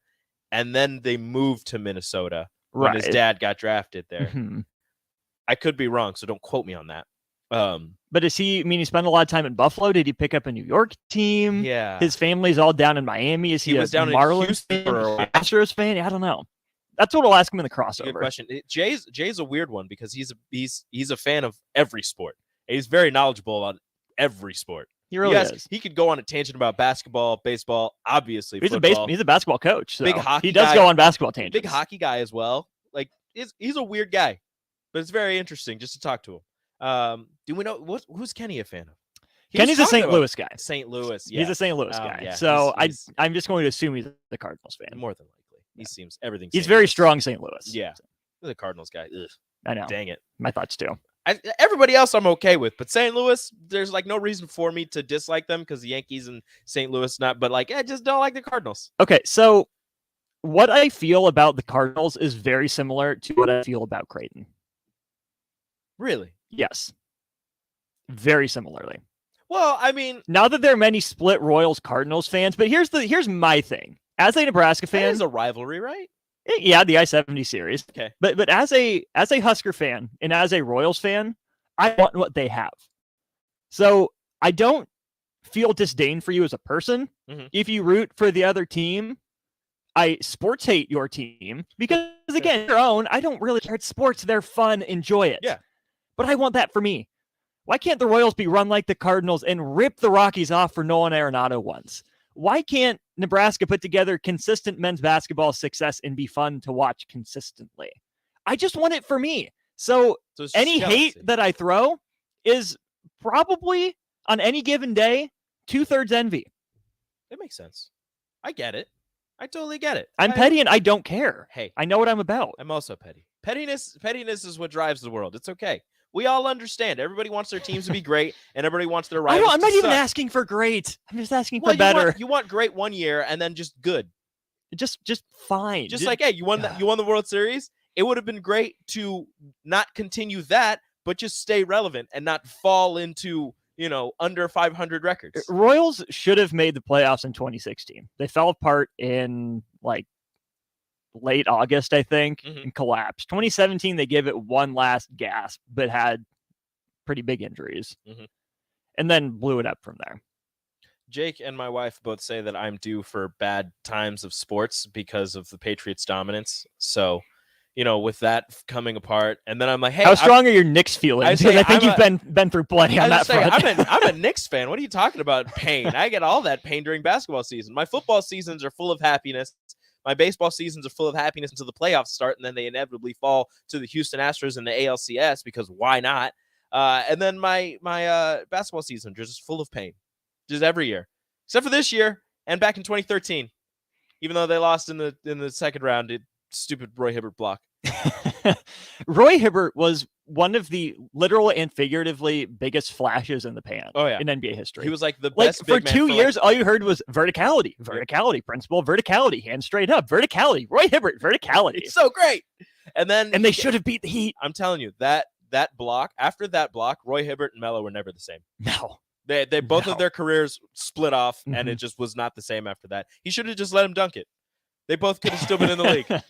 and then they moved to Minnesota when his
Right.
dad got drafted there.
Mhm.
I could be wrong, so don't quote me on that.
But he spent a lot of time in Buffalo? Did he pick up a New York team?
Yeah.
His family's all down in Miami. Is he
was
a
down in
Marlins
Houston
fan?
for a while.
Astros fan? I don't know. That's what I'll ask him in the crossover.
Good question. Jay's a weird one because he's a fan of every sport. He's very knowledgeable on every sport.
He really is.
He could go on a tangent about basketball, baseball, obviously.
He's
football.
he's a basketball coach. So
Big hockey
he does
guy.
go on basketball tangents.
Big hockey guy as well. Like he's a weird guy, but it's very interesting just to talk to him. Do we know who's Kenny a fan of?
Kenny's a St. Louis guy.
St. Louis, yeah.
He's a St. Louis guy.
yeah,
So
he's-
I'm just going to assume he's the Cardinals fan.
more than likely. He seems everything.
He's
St.
very
Louis.
strong St. Louis.
Yeah, the Cardinals guy. Ugh.
I know.
Dang it.
My thoughts too.
Everybody else I'm okay with, but St. Louis, there's like no reason for me to dislike them because the Yankees and St. Louis not. But like, I just don't like the Cardinals.
Okay, so what I feel about the Cardinals is very similar to what I feel about Creighton.
Really?
Yes. Very similarly.
Well, I mean,
Now that there are many split Royals Cardinals fans, but here's my thing. As a Nebraska
that
fan,
is a rivalry, right?
yeah, the I-70 series.
Okay.
But as a Husker fan and as a Royals fan, I want what they have. So I don't feel disdain for you as a person.
Mhm.
If you root for the other team, I sports hate your team because again, your own. I don't really care. It's sports. They're fun. Enjoy it.
Yeah.
But I want that for me. Why can't the Royals be run like the Cardinals and rip the Rockies off for Nolan Arenado once? Why can't Nebraska put together consistent men's basketball success and be fun to watch consistently? I just want it for me. So
it's
any
just
hate
jealousy.
that I throw is probably on any given day 2/3 envy.
It makes sense. I get it. I totally get it.
I'm petty and I don't care.
Hey,
I know what I'm about.
I'm also petty. Pettiness is what drives the world. It's okay. We all understand. Everybody wants their teams to be great, and everybody wants their rivals.
I'm
to
not even
suck.
asking for great. I'm just asking
Well,
for better.
You want great one year and then just good.
Just fine.
Just like, hey, you won the World Series. It would have been great to not continue that, but just stay relevant and not fall into, under 500 records.
Royals should have made the playoffs in 2016. They fell apart in like late August, I think, and collapsed. 2017, they gave it one last gasp, but had pretty big injuries, and then blew it up from there.
Jake and my wife both say that I'm due for bad times of sports because of the Patriots' dominance. So, with that coming apart, and then I'm like, hey,
how strong are your Knicks feelings? Because I think you've been through plenty on that front.
I'm a Knicks fan. What are you talking about? Pain. I get all that pain during basketball season. My football seasons are full of happiness. My baseball seasons are full of happiness until the playoffs start, and then they inevitably fall to the Houston Astros in the ALCS because why not? And then my basketball seasons are just full of pain, just every year, except for this year and back in 2013, even though they lost in the second round. Stupid Roy Hibbert block.
Roy Hibbert was one of the literal and figuratively biggest flashes in the pan in NBA history.
He was like the best
for
big man
2
for,
years. All you heard was verticality, principle, verticality, hand straight up, verticality. Roy Hibbert, verticality.
It's so great. And
they should have beat the Heat.
I'm telling you, that block, after that block, Roy Hibbert and Melo were never the same.
No.
They both of their careers split off, and it just was not the same after that. He should have just let him dunk it. They both could have still been in the league.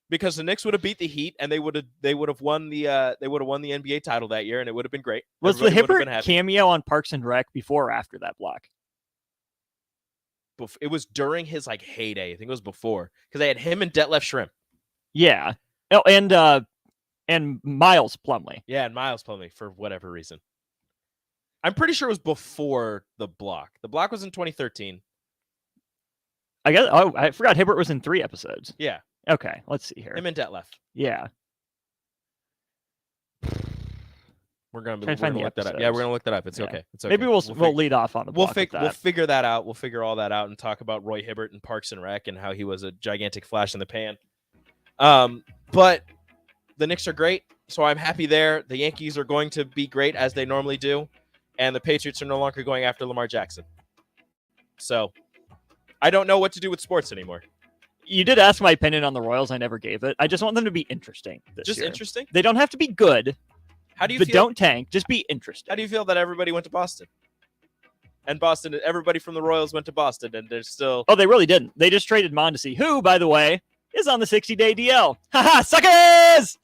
Because the Knicks would have beat the Heat, and they would have won the NBA title that year, and it would have been great.
Was the Hibbert cameo on Parks and Rec before or after that block?
It was during his heyday. I think it was before, because they had him and Detlef Schrempf.
Yeah. Oh, and Miles Plumlee.
Yeah, and Miles Plumlee for whatever reason. I'm pretty sure it was before the block. The block was in 2013.
I guess. Oh, I forgot Hibbert was in 3 episodes.
Yeah.
Okay, let's see here.
Him and Detlef.
Yeah.
We're gonna look that up. Yeah, we're gonna look that up. It's okay. It's okay.
Maybe we'll lead off on the block with that.
We'll figure that out. We'll figure all that out and talk about Roy Hibbert and Parks and Rec and how he was a gigantic flash in the pan. But the Knicks are great, so I'm happy there. The Yankees are going to be great as they normally do, and the Patriots are no longer going after Lamar Jackson. So I don't know what to do with sports anymore.
You did ask my opinion on the Royals. I never gave it. I just want them to be interesting this year.
Interesting?
They don't have to be good.
How do you
but
feel?
Don't tank. Just be interesting.
How do you feel that everybody went to Boston? And Boston, everybody from the Royals went to Boston, and they're still...
Oh, they really didn't. They just traded Mondesi, who, by the way, is on the 60-day DL. Haha, suckers!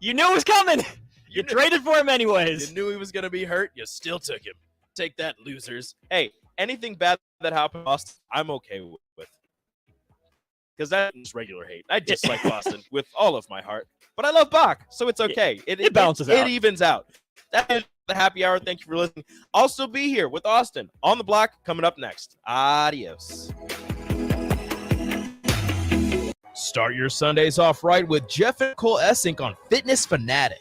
You knew it was coming. You traded for him anyways.
You knew he was going to be hurt. You still took him. Take that, losers. Hey, anything bad that happened in Boston, I'm okay with. Because that's regular hate. I dislike Boston with all of my heart. But I love Bach, so it's okay. It
balances out.
It evens out. That is the happy hour. Thank you for listening. I'll still be here with Austin on the block coming up next. Adios.
Start your Sundays off right with Jeff and Cole Essink on Fitness Fanatic.